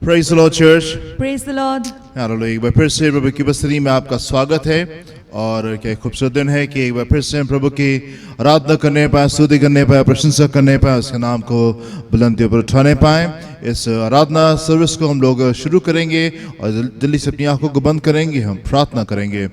Praise the Lord, church. Praise the Lord. Hallelujah. एक बार फिर से प्रभु की उपस्थिति में आपका स्वागत है और क्या खूबसूरत दिन है कि एक बार फिर से हम प्रभु की आराधना करने पाए, स्तुति करने पाए, प्रशंसा करने पाए, उसके नाम को बुलंदियों पर उठाने पाए। इस आराधना सर्विस को हम लोग शुरू करेंगे और जल्दी से अपनी आंखों को बंद करेंगे, हम प्रार्थना करेंगे।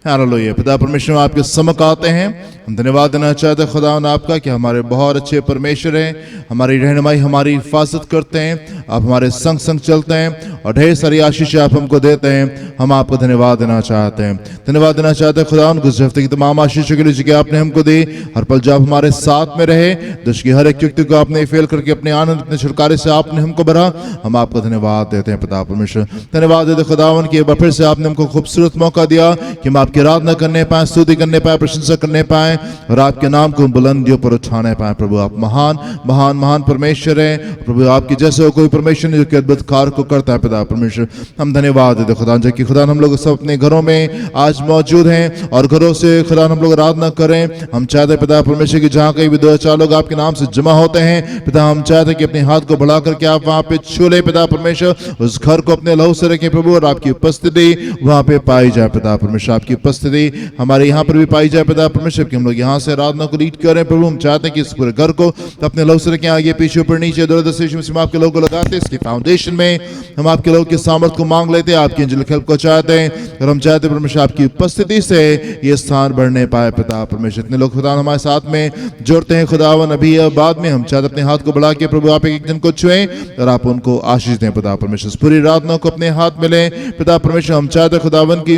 हालेलुया। पिता परमेश्वर आपके सम्मुख आते हैं, हम धन्यवाद देना चाहते हैं खुदावंद आपका कि हमारे बहुत अच्छे परमेश्वर हैं, हमारी रहनुमाई, हमारी हिफाजत करते हैं, आप हमारे संग संग चलते हैं और ढेर सारी आशीष आप हमको देते हैं। हम आपको धन्यवाद देना चाहते हैं, धन्यवाद देना चाहते हैं खुदावंद गुज़िश्ता हफ्ते की तमाम आशीषों के लिए जो आपने हमको दी। हर पल जब हमारे साथ में रहे, दुष्ट की हर एक युक्ति को आपने फेल करके अपने आनंद, अपने छुटकारे से आपने हमको भरा। हम आपको धन्यवाद देते हैं पिता परमेश्वर, धन्यवाद देते खुदावंद कि एक बार फिर से आपने हमको खूबसूरत मौका दिया कि हम आपकी आराधना करने पाए, स्तुति करने पाए, प्रशंसा करने पाए और आपके नाम को बुलंदियों पर उठाने पाए। प्रभु आप महान महान महान परमेश्वर हैं। प्रभु आपके जैसे कोई परमेश्वर नहीं जो कि अद्भुत कार्य को करता है। पिता परमेश्वर हम धन्यवाद देते खुदा जो कि खुदा हम लोग सब अपने घरों में आज मौजूद हैं और घरों से खुदा हम लोग आराधना करें। हम चाहते पिता परमेश्वर की जहाँ कहीं भी दो चार लोग आपके नाम से जमा होते हैं, पिता हम चाहते कि अपने हाथ को बढ़ा करके आप वहाँ पे छू ले पिता परमेश्वर, उस घर को अपने लहू से रखें प्रभु और आपकी उपस्थिति वहाँ पे पाई जाए। पिता परमेश्वर आपकी उपस्थिति हमारे यहाँ पर भी पाई जाए। पिता परमेश्वर कि हम लोग यहाँ से आराधना को लीड करें प्रभु। हम चाहते हैं कि इस पूरे घर को अपने लहू से रखें, आगे पीछे ऊपर नीचे दर से आपके लोगों को लगाते इसके फाउंडेशन में हम आपके लोगों की सामर्थ को मांग लेते हैं, आपकी एंजेलिक हेल्प को चाहते हैं और हम चाहते हैं परमेश्वर आपकी उपस्थिति से ये स्थान बढ़ने पाए। पिता परमेश्वर इतने लोग खुदा हमारे साथ में जोड़ते हैं खुदावन अभी और बाद में, हम चाहते अपने हाथ को बढ़ा के प्रभु आप एक जन को छुएं और आप उनको आशीष दें। पिता परमेश्वर पूरी आराधना को अपने हाथ में लें। पिता परमेश्वर हम चाहते हैं खुदावन की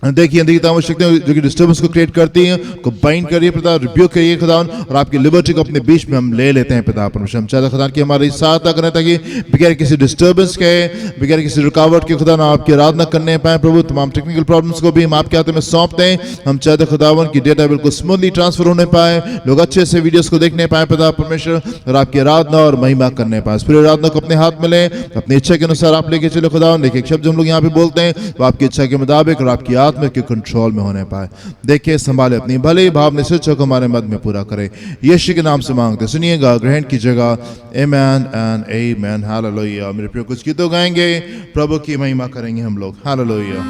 देखिए अंधकार आवश्यकताएं जो कि डिस्टर्बेंस को क्रिएट करती हैं को बाइंड करिए पिता, रिब्यूक करिए खुदावन और आपकी लिबर्टी को अपने बीच में हम ले लेते हैं। पिता परमेश्वर हम चाहते हैं खुदा कि हमारी सहायता करें ताकि बगैर किसी डिस्टर्बेंस के, बगैर किसी रुकावट के खुदा आपकी आराधना करने पाए। प्रभु तमाम टेक्निकल प्रॉब्लम्स को भी हम आपके हाथों में सौंपते हैं। हम चाहते हैं खुदावन की डेटा बिल्कुल स्मूथली ट्रांसफर होने पाए, लोग अच्छे से वीडियोस को देखने पाए पिता परमेश्वर और आपकी आराधना और महिमा करने पाए। पूरी आराधना को अपने हाथ में लें, अपनी इच्छा के अनुसार आप लेके चलो खुदावन। देखिए शब्द हम लोग यहाँ पे बोलते हैं वो आपकी इच्छा के मुताबिक और आपकी आत्मा के कंट्रोल में होने पाए। देखिए संभाले अपनी भले भाव ने सोचो को हमारे मध्य में पूरा करे। यीशु के नाम से मांगते सुनिएगा, ग्रहण कीजिएगा। आमेन एंड आमेन। हालेलुया। मेरे प्रिय कुछ गीतों गाएंगे, प्रभु की महिमा करेंगे हम लोग। हालेलुया।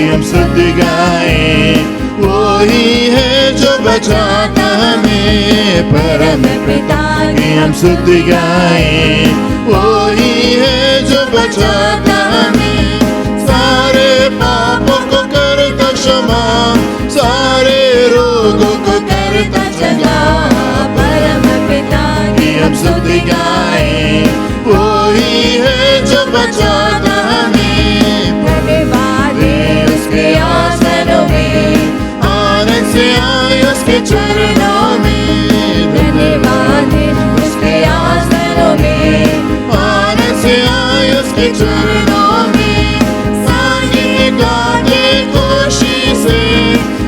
हम स्तुति गाएं, वही है जो बचाता हमें। परम पिता की हम स्तुति गाएं, वही है जो बचाता हमें। सारे पापों को करता क्षमा, सारे रोगों को करता चंगा। परम पिता की हम स्तुति गाएं, वही है जो बचाता हमें। आसनों में आनंद से आए उसके चरणों में, धन्यवाद है उसके आसनों में आनंद से आए उसके चरणों में। सानी गाने खुशी से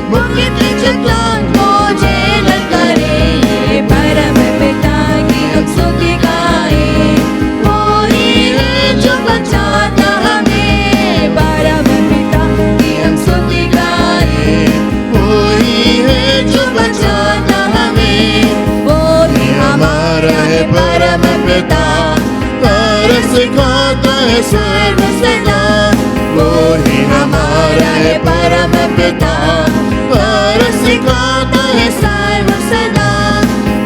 मुक्ति चट्टान को जेल करे। परम पिता की हम स्तुति गाएं, वही है जो बचाता हमें। परम पिता की हम स्तुति गाएं, वही है जो बचाता हमें। वही हमारा है परम पिता, तरस सिखाता है सर्व सदा। वही हमारा है परम पिता, तरस सिखाता है सर्व सदा।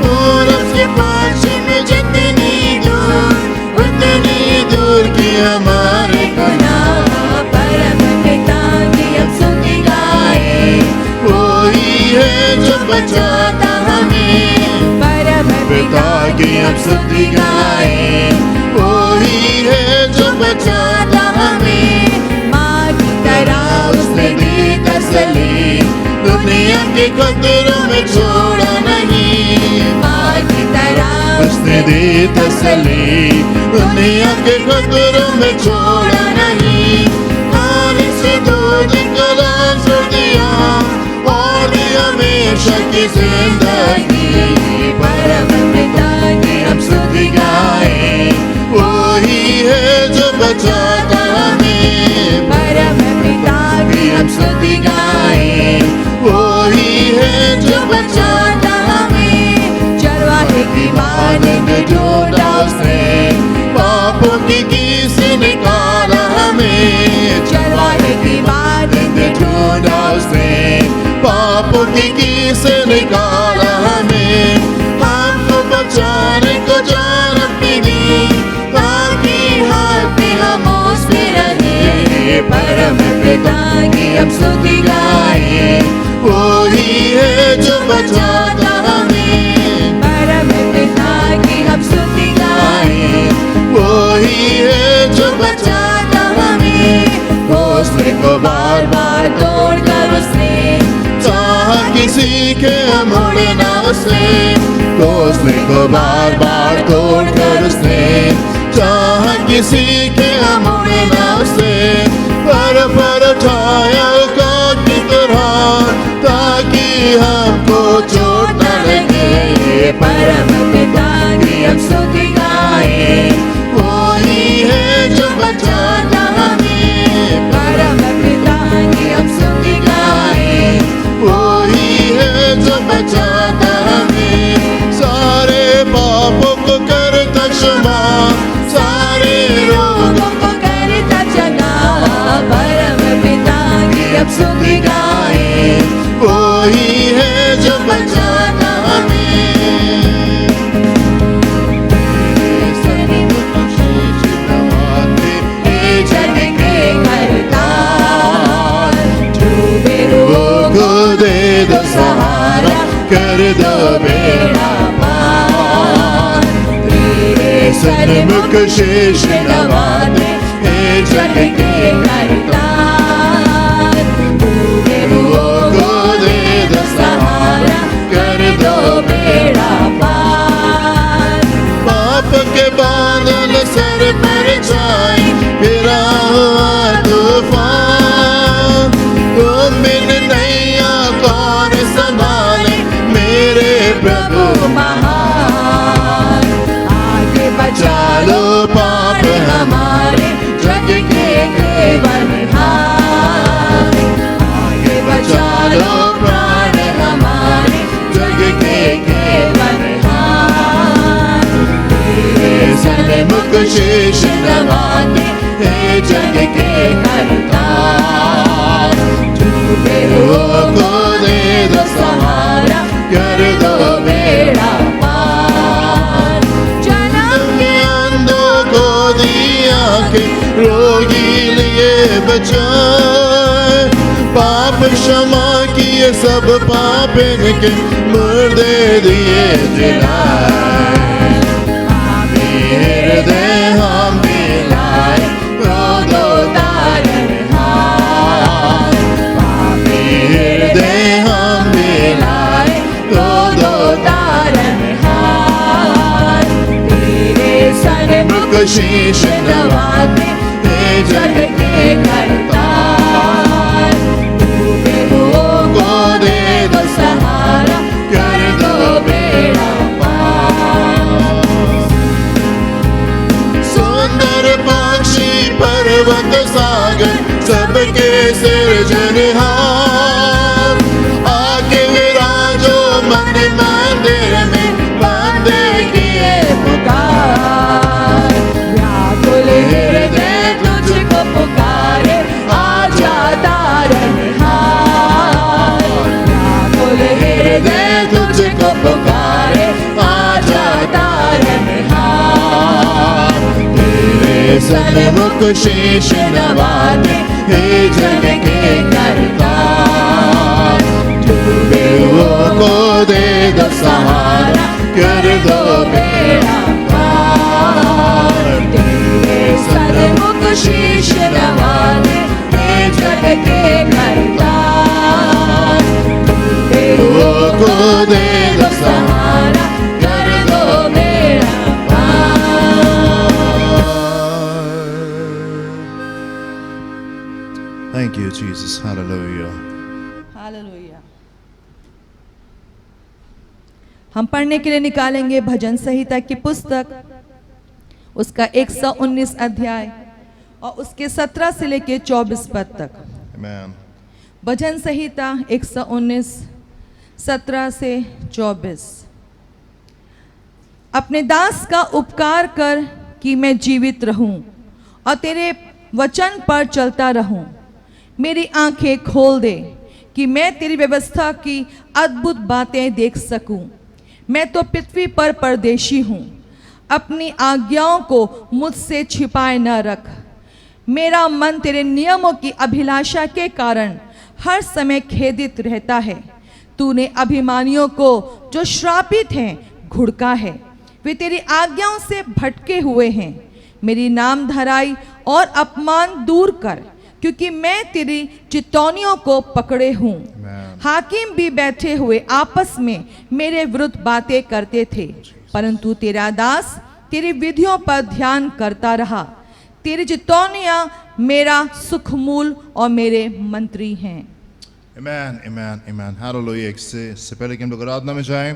और उसके पश्चिम में जितनी दूर उतनी दूर की हमारे गुनाह। परम पिता की हम स्तुति गाएं, वही है जो बचाता हमें। परम पिता की हम स्तुति गाएं, वही है जो बचाता हमें। माँ की तरह उसने दी तसल्ली, दुनिया के खतरों में छोड़ा नहीं। माँ की तरह उसने दी तसल्ली, दुनिया के खतरों में छोड़ा नहीं। पानी से दूध कलाम कर दिया और हमेशा की जिंदगी, परम पिता की हम स्तुति गाएं। वही है जो बचाता हमें, परम पिता की हम स्तुति गाएं। वही है जो बचाता हमें, चरवाहे की मानिंद ढूंढा उसने, पापों की कीस निकाला हमें। चरवाहे की मानिंद ढूंढा उसने, पापों की कीस निकाला हमें। हमको बचाने को जान अपनी दी, ताकि हाथ में हम उसमें रहे। परम पिता की हम स्तुति गाएं। वही है जो बचाता हमें, परम पिता की हम स्तुति गाएं। वही है जो बचाता हमें, घोंसले को बार बार तोड़कर उसने, चाहा किसी के मुड़ना उसने। घोंसले को बार बार तोड़कर उसने, चाहा किसी के मुड़ना उसने। पर उठाया काट की तरह, ताकि हमको चोट न लगे। परम पिता की हम स्तुति गाएं। वही है जो बचाता हमें, परम पिता की हम स्तुति गाएं। वही है जो बचाता हमें, सारे पापों को करता क्षमा, सारे रोगों को करता चंगा। परम पिता की हम स्तुति गाएं। वही है जो बचाता हमें, जग के करतार। डूबे रूह को दे दो सहारा, कर दो बेड़ा पार। तेरे सन्मुख शीश नवाते, हे जग के करतार। डूबे रूह को दे दो सहारा, कर दो बेड़ा पार। पाप के बादल सर पर छाए, गिरा हुआ तूफान। तुम बिन नैया कौन संभाले, मेरे प्रभु महान। आगे बचा लो पाप हमारे, जग के केवलहार। आगे बचा लो प्राण हमारे, जग के केवलहार। तेरे सन्मुख शीश नवाते, हे जग के करतार। डूबे रूह को दे दो सहारा, कर दो बेड़ा पार। जन्म के अंधों को दी आंखें, रोगी लिए बचाए। पाप क्षमा किए सब पाप इनके, मुर्दे दिए जिलाए। हृदय हम मिलाए, रोदो तारनहार। पापी हृदय हम मिलाए, रोदो तारनहार। तेरे सन्मुख शीश नवाते, हे जग के करतार। डूबे रूह को दे दो सहारा, कर दो बेड़ा पार। सुंदर पक्षी पर्वत सागर, सबके सिरजनहार। आके विराजो मन मंदिर में, बंदे किए पुकार। व्याकुल हृदय तुझको पुकारे, आजा तारनहार। व्याकुल हृदय तुझको पुकारे, आजा तारनहार। तेरे सन्मुख शीश नवाते, हे जग के करतार। डूबे रूह को दे दो सहारा, कर दो बेड़ा पार। तेरे सन्मुख शीश नवाते, हे जग के करतार। डूबे रूह को दे दो सहारा, कर दो बेड़ा Thank you, Jesus. Hallelujah. Hallelujah. हम पढ़ने के लिए निकालेंगे भजन संहिता की पुस्तक, उसका 119 अध्याय और उसके 17 से लेके 24 पद तक। Amen. भजन संहिता 119 17 से 24। अपने दास का उपकार कर कि मैं जीवित रहूं और तेरे वचन पर चलता रहूं। मेरी आंखें खोल दे कि मैं तेरी व्यवस्था की अद्भुत बातें देख सकूं। मैं तो पृथ्वी पर परदेशी हूं, अपनी आज्ञाओं को मुझसे छिपाए न रख। मेरा मन तेरे नियमों की अभिलाषा के कारण हर समय खेदित रहता है। तूने अभिमानियों को जो श्रापित हैं घुड़का है, वे तेरी आज्ञाओं से भटके हुए हैं। मेरी नामधराई और अपमान दूर कर, क्योंकि मैं तेरी चितौनियों को पकड़े हूँ। हाकिम भी बैठे हुए आपस में मेरे विरुद्ध बातें करते थे, परंतु तेरा दास तेरी विधियों पर ध्यान करता रहा। तेरी चितौनियां मेरा सुखमूल और मेरे मंत्री हैं। Amen, amen, amen. Hallelujah. इससे पहले कि हम लोग आराधना में जाएं,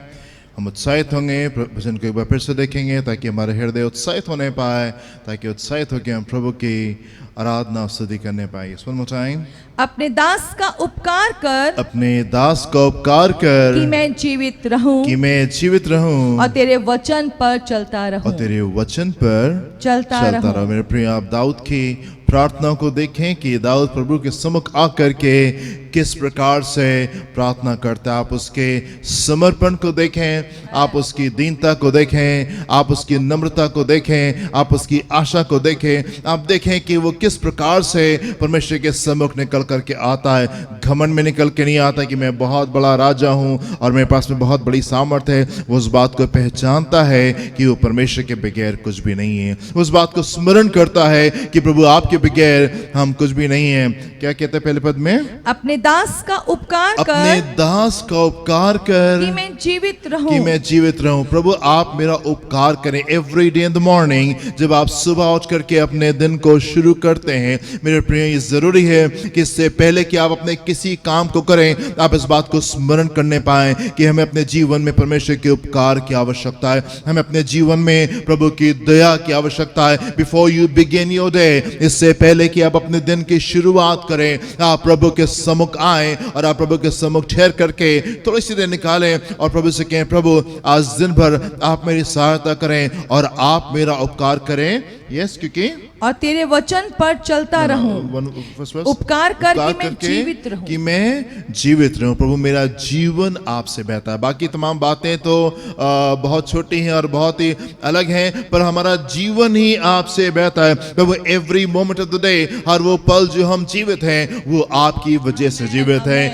हम उत्साहित होंगे, भजन को एक बार फिर से देखेंगे ताकि हमारे हृदय उत्साहित होने पाए, ताकि उत्साहित होकर हम प्रभु की आराधना स्तुति करने पाए। One more time. अपने दास का उपकार कर, अपने दास का उपकार कर कि मैं जीवित रहूं कि मैं जीवित रहूं और तेरे वचन पर चलता रहूं। और तेरे वचन पर चलता रहूं। मेरे प्रिय, आप दाऊद की प्रार्थना को देखें कि दाऊद प्रभु के सम्मुख आकर के किस प्रकार से प्रार्थना करता है। आप उसके समर्पण को देखें, आप उसकी दीनता को देखें, आप उसकी नम्रता को देखें, आप उसकी आशा को देखें। आप देखें कि वो किस प्रकार से परमेश्वर के सम्मुख निकल करके आता है। घमंड में निकल के नहीं आता कि मैं बहुत बड़ा राजा हूँ और मेरे पास में बहुत बड़ी सामर्थ्य है। वो उस बात को पहचानता है कि वो परमेश्वर के बगैर कुछ भी नहीं है। उस बात को स्मरण करता है कि प्रभु आपके बगैर हम कुछ भी नहीं है। क्या कहते हैं पहले पद में? अपने दास का उपकार कर, अपने दास का उपकार कर कि मैं जीवित रहूं। कि मैं जीवित रहूं। प्रभु आप मेरा उपकार करें। Every day in the morning, जब आप सुबह उठ करके अपने दिन को शुरू करते हैं, मेरे प्रिय, ये जरूरी है कि इससे पहले कि आप अपने किसी काम को करें, आप इस बात को स्मरण करने पाए कि हमें अपने जीवन में परमेश्वर के उपकार की आवश्यकता है। हमें अपने जीवन में प्रभु की दया की आवश्यकता है। Before you begin your day, इससे पहले कि आप अपने दिन की शुरुआत करें, आप प्रभु के सम्मुख आए और आप प्रभु के सम्मुख ठहर करके थोड़ी सी देर निकालें और प्रभु से कहें, प्रभु आज दिन भर आप मेरी सहायता करें और आप मेरा उपकार करें। यस, क्योंकि और तेरे वचन पर चलता रहूं। उपकार कर कि मैं जीवित रहूं। कि मैं जीवित रहूं। प्रभु मेरा जीवन आपसे बहता है। बाकी तमाम बातें तो बहुत छोटी हैं और बहुत ही अलग हैं, पर हमारा जीवन ही आपसे बहता है। प्रभु every moment of the day, हर वो पल जो हम जीवित हैं वो आपकी वजह से जीवित है।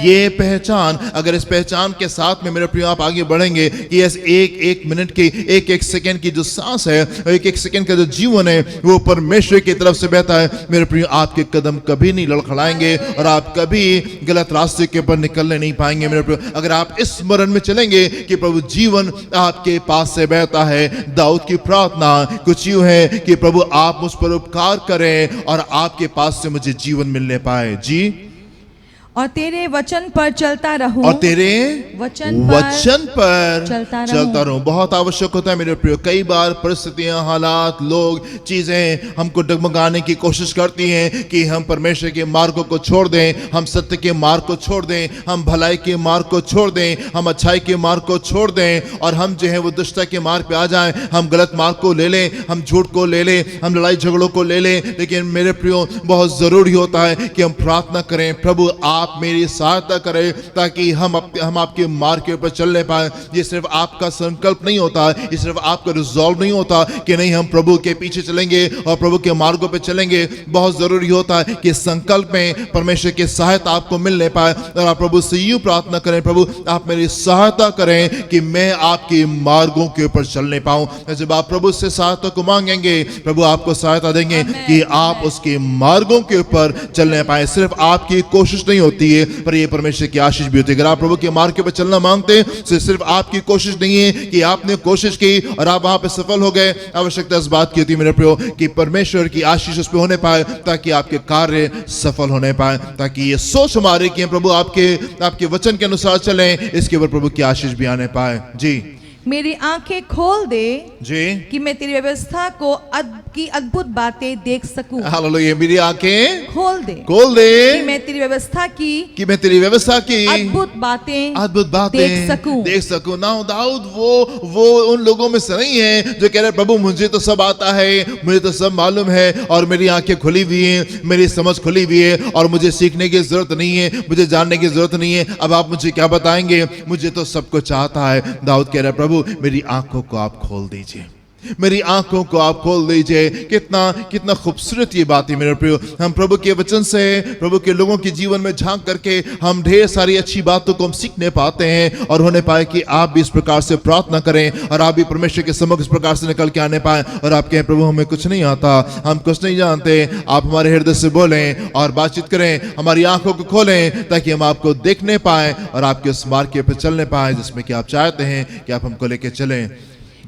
ये पहचान, अगर इस पहचान के साथ में मेरे प्रिय आप आगे बढ़ेंगे कि इस एक एक मिनट की, एक एक सेकंड की जो सांस है, एक एक सेकंड का जो जीवन है वो परमेश्वर की तरफ से बहता है, मेरे प्रिय आपके कदम कभी नहीं लड़खड़ाएंगे और आप कभी गलत रास्ते के ऊपर निकलने नहीं पाएंगे। मेरे प्रिय, अगर आप इस स्मरण में चलेंगे कि प्रभु जीवन आपके पास से बहता है। दाऊद की प्रार्थना कुछ यूं है कि प्रभु आप मुझ पर उपकार करें और आपके पास से मुझे जीवन मिलने पाए। जी, और तेरे वचन पर चलता रहूं। और तेरे वचन पर चलता रहूं। बहुत आवश्यक होता है मेरे प्रिय। कई बार परिस्थितियां, हालात, लोग, चीजें हमको डगमगाने की कोशिश करती हैं कि हम परमेश्वर के मार्गों को छोड़ दें, हम सत्य के मार्ग को छोड़ दें, हम भलाई के मार्ग को छोड़ दें, हम अच्छाई के मार्ग को छोड़ दें और हम जो है वो दुष्टता के मार्ग पे आ जाएं। हम गलत मार्ग को ले लें, हम झूठ को ले लें, हम लड़ाई झगड़ों को ले लें। लेकिन मेरे प्रियो, बहुत जरूरी होता है कि हम प्रार्थना करें, प्रभु आप मेरी सहायता करें ताकि हम आपके मार्ग के ऊपर चलने पाए। ये सिर्फ आपका संकल्प नहीं होता, ये सिर्फ आपका रिजॉल्व नहीं होता कि नहीं हम प्रभु के पीछे चलेंगे और प्रभु के मार्गों पे चलेंगे। बहुत जरूरी होता है कि संकल्प में परमेश्वर की सहायता आपको मिलने पाए और आप प्रभु से यूं प्रार्थना करें, प्रभु आप मेरी सहायता करें कि मैं आपके मार्गों के ऊपर चलने पाऊं। जब आप प्रभु से सहायता को मांगेंगे, प्रभु आपको सहायता देंगे कि आप उसके मार्गों के ऊपर चलने पाए। सिर्फ आपकी कोशिश नहीं होती, होती है, पर ये परमेश्वर की आशीष भी होती है। अगर आप प्रभु के मार्ग के ऊपर चलना मांगते हैं तो सिर्फ आपकी कोशिश नहीं है कि आपने कोशिश की और आप वहां पे सफल हो गए। आवश्यकता इस बात की होती है मेरे प्रियो कि परमेश्वर की आशीष उस पर होने पाए, ताकि आपके कार्य सफल होने पाए, ताकि ये सोच हमारे कि प्रभु आपके वचन के अनुसार चलें, इसके ऊपर प्रभु की आशीष भी आने पाए। जी, मेरी आंखें खोल दे जी, कि मैं तेरी व्यवस्था की अद्भुत बातें देख सकूं। हालेलुया। मेरी आंखें खोल दे खोल दे कि मैं तेरी व्यवस्था की अद्भुत बातें देख सकूं। ना दाऊद वो उन लोगों में से नहीं है जो कह रहे प्रभु मुझे तो सब आता है, मुझे तो सब मालूम है और मेरी आंखें खुली हुई हैं, मेरी समझ खुली हुई है और मुझे सीखने की जरूरत नहीं है, मुझे जानने की जरूरत नहीं है, अब आप मुझे क्या बताएंगे, मुझे तो सब कुछ आता है। दाऊद कह रहा है प्रभु मेरी आंखों को आप खोल दीजिए, मेरी आंखों को आप खोल दीजिए। कितना खूबसूरत ये बात है मेरे प्रियो। हम प्रभु के वचन से, प्रभु के लोगों के जीवन में झांक करके हम ढेर सारी अच्छी बातों को हम सीखने पाते हैं और होने पाए कि आप भी इस प्रकार से प्रार्थना करें और आप भी परमेश्वर के सम्मुख इस प्रकार से निकल के आने पाए और आप कहें प्रभु हमें कुछ नहीं आता, हम कुछ नहीं जानते, आप हमारे हृदय से बोलें और बातचीत करें, हमारी आंखों को खोलें ताकि हम आपको देखने पाए और आपके उस मार्ग पर चलने पाए जिसमें कि आप चाहते हैं कि आप हमको लेके चलें।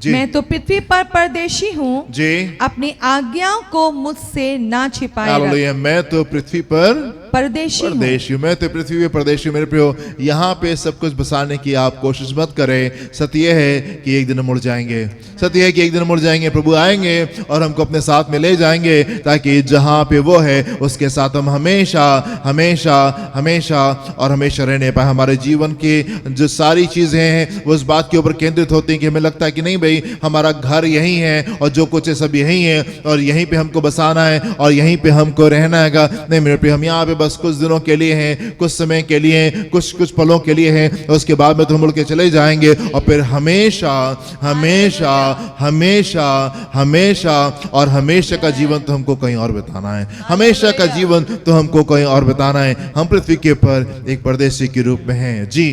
मैं तो पृथ्वी पर परदेशी हूँ, जी, अपनी आज्ञाओं को मुझसे ना छिपाए हालेलुया। मैं तो पृथ्वी पर परदेशी हूँ। मैं तो पृथ्वी पे परदेशी। मेरे प्रियो, यहाँ पे सब कुछ बसाने की आप कोशिश मत करें। सत्य यह है कि एक दिन मुड़ जाएंगे, सत्य है कि एक दिन मुड़ जाएंगे, प्रभु आएंगे और हमको अपने साथ में ले जाएंगे ताकि जहाँ पे वो है उसके साथ हम हमेशा हमेशा हमेशा और हमेशा रहने पाए। हमारे जीवन की जो सारी चीजें हैं वो इस बात के ऊपर केंद्रित होती हैं कि हमें लगता है कि नहीं भाई हमारा घर यही है और जो कुछ है सब यही है और यहीं पे हमको बसाना है और यहीं पे हमको रहना है। नहीं मेरे प्रिय, हम यहाँ पे बस कुछ दिनों के लिए हैं, कुछ समय के लिए, कुछ पलों के लिए हैं, उसके बाद में तो मुड़ के चले जाएंगे और फिर हमेशा हमेशा हमेशा हमेशा और हमेशा का जीवन तो हमको कहीं और बिताना है, हमेशा का जीवन तो हमको कहीं और बिताना है। हम पृथ्वी के ऊपर एक परदेशी के रूप में हैं। जी,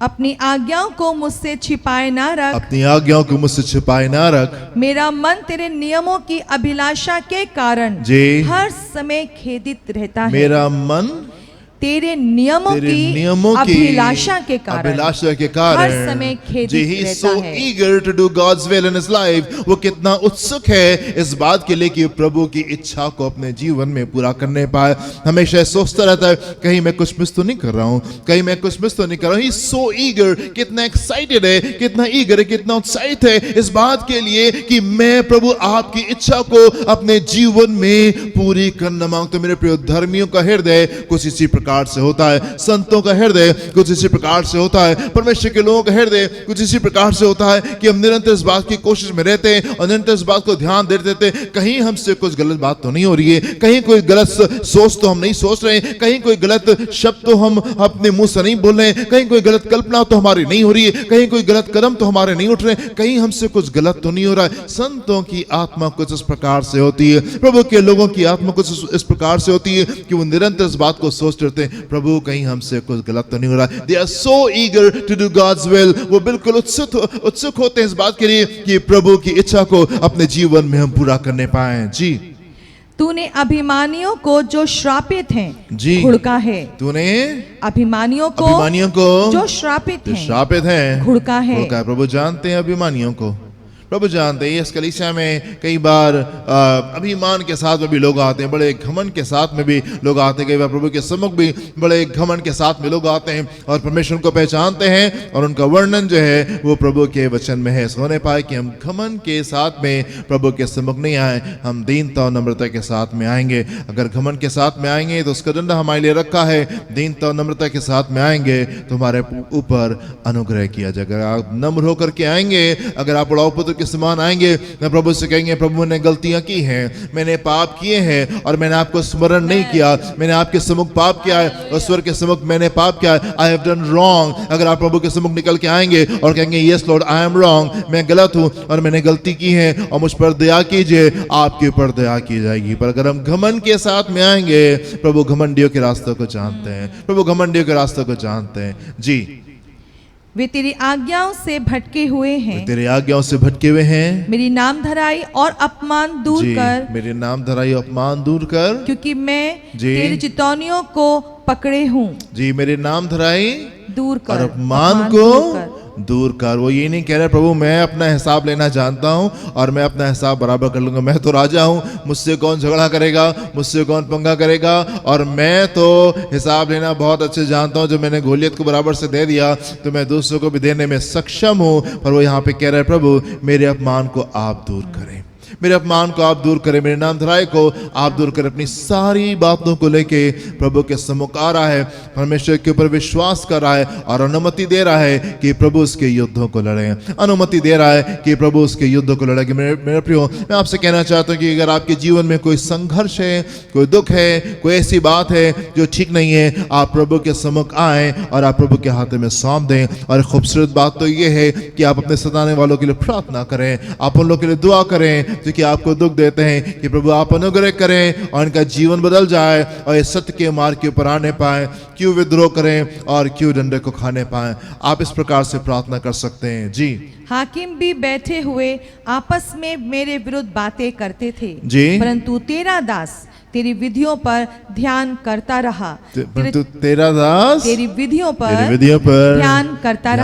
अपनी आज्ञाओं को मुझसे छिपाए ना रख, अपनी आज्ञाओं को मुझसे छिपाए ना रख। मेरा मन तेरे नियमों की अभिलाषा के कारण जी हर समय खेदित रहता है। मेरा मन तेरे नियमों की अभिलाषा के कारण हर समय खेदित रहता है। eager to do God's will in his life, वो कितना उत्सुक है इस बात के लिए कि प्रभु की इच्छा को अपने जीवन में पूरा करने पाए। हमेशा सोचता रहता है कहीं मैं कुछ मिस तो नहीं कर रहा हूँ, कहीं मैं कुछ मिस तो नहीं कर रहा हूँ। He's so eager, कितना एक्साइटेड है, कितना ईगर है, कितना उत्साहित है इस बात के लिए कि मैं प्रभु आपकी इच्छा को अपने जीवन में पूरी करना मांगता हूं। मेरे प्रिय, धर्मियों का हृदय कुछ इसी प्रकार से होता है, संतों का हृदय कुछ इसी प्रकार से होता है, परमेश्वर के लोगों का हृदय कुछ इसी प्रकार से होता है कि हम निरंतर इस बात की कोशिश में रहते हैं और निरंतर इस बात को ध्यान देते रहते हैं कहीं हमसे कुछ गलत बात तो नहीं हो रही है, कहीं कोई गलत सोच तो हम नहीं सोच रहे हैं, कहीं कोई गलत शब्द तो हम अपने मुंह से नहीं बोल रहे हैं, कहीं कोई गलत कल्पना तो हमारी नहीं हो रही है, कहीं कोई गलत कदम तो हमारे नहीं उठ रहे हैं, कहीं हमसे कुछ गलत तो नहीं हो रहा है। संतों की आत्मा कुछ इस प्रकार से होती है, प्रभु के लोगों की आत्मा कुछ इस प्रकार से होती है कि वो निरंतर इस बात को सोचते रहते हैं प्रभु कहीं हमसे कुछ गलत तो नहीं हो रहा है। They are so eager to do God's will, वो बिल्कुल उत्सुक होते हैं इस बात के लिए कि प्रभु की इच्छा को अपने जीवन में हम पूरा करने पाए। जी, तूने अभिमानियों को जो श्रापित हैं जी घुड़का है, तूने अभिमानियों को जो श्रापित हैं घुड़का है। प्रभु जानते हैं अभिमानियों को, प्रभु जानते हैं। इस कलीसिया में कई बार अभिमान के साथ में भी लोग आते हैं, बड़े घमंड के साथ में भी लोग आते हैं, कई बार प्रभु के सम्मुख भी बड़े घमंड के साथ में लोग आते हैं और परमेश्वर को पहचानते हैं और उनका वर्णन जो है वो प्रभु के वचन में है। होने पाए कि हम घमंड के साथ में प्रभु के सम्मुख नहीं आए, हम दीनता और नम्रता के साथ में आएंगे। अगर घमंड के साथ में आएंगे तो उसका दंड हमारे लिए रखा है, दीनता और नम्रता के साथ में आएंगे तो हमारे ऊपर अनुग्रह किया जाएगा। आप नम्र होकर के आएंगे, अगर आप बड़ा पुत्र के समान आएंगे, मैं प्रभु से कहेंगे प्रभु मैंने गलतियां की हैं, मैंने पाप किए हैं और मैंने आपको स्मरण नहीं किया, मैंने आपके सम्मुख पाप किया है और स्वर के सम्मुख मैंने पाप किया है, आई हैव डन रॉन्ग। अगर आप प्रभु के सम्मुख निकल के आएंगे और कहेंगे yes Lord I am wrong, मैं गलत हूं और मैंने गलती की है और मुझ पर दया कीजिए, आपके ऊपर दया की जाएगी। पर अगर हम घमंड के साथ में आएंगे, प्रभु घमंडियों के रास्तों को जानते हैं, प्रभु घमंडियों के रास्तों को जानते हैं। जी, वे तेरी आज्ञाओं से भटके हुए हैं। तेरी आज्ञाओं से भटके हुए हैं। मेरी नाम धराई और अपमान दूर जी, कर, मेरे नाम धराई अपमान दूर कर, क्योंकि मैं जी। तेरी चितौनियों को पकड़े हूँ। जी, मेरे नाम धराई दूर कर, और अपमान को दूर कर। वो ये नहीं कह रहे प्रभु मैं अपना हिसाब लेना जानता हूँ और मैं अपना हिसाब बराबर कर लूंगा, मैं तो राजा हूँ, मुझसे कौन झगड़ा करेगा, मुझसे कौन पंगा करेगा, और मैं तो हिसाब लेना बहुत अच्छे जानता हूँ, जो मैंने गोलियत को बराबर से दे दिया तो मैं दूसरों को भी देने में सक्षम हूँ। पर वो यहाँ पे कह रहे प्रभु मेरे अपमान को आप दूर करें, मेरे अपमान को आप दूर करें, मेरे नाम धराई को आप दूर करें। अपनी सारी बातों को लेके प्रभु के सम्मुख आ रहा है, परमेश्वर के ऊपर विश्वास कर रहा है और अनुमति दे रहा है कि प्रभु उसके युद्धों को लड़े, अनुमति दे रहा है कि प्रभु उसके युद्धों को लड़े। मेरे प्रियो, मैं आपसे कहना चाहता हूँ कि अगर आपके जीवन में कोई संघर्ष है, कोई दुख है, कोई ऐसी बात है जो ठीक नहीं है, आप प्रभु के सम्मुख आए और आप प्रभु के हाथ में सौंप दें। और खूबसूरत बात तो ये है कि आप अपने सताने वालों के लिए प्रार्थना करें, आप उन लोगों के लिए दुआ करें जो कि आपको दुख देते हैं, कि प्रभु आप अनुग्रह करें और इनका जीवन बदल जाए और इस सत्य के मार्ग के ऊपर आने पाए, क्यों विद्रोह करें और क्यों डंडे को खाने पाए। आप इस प्रकार से प्रार्थना कर सकते हैं। जी, हाकिम भी बैठे हुए आपस में मेरे विरुद्ध बातें करते थे, जी। परंतु तेरा दास तेरी विधियों पर ध्यान करता रहा। परंतु तेरा दास तेरी विधियों पर ध्यान करता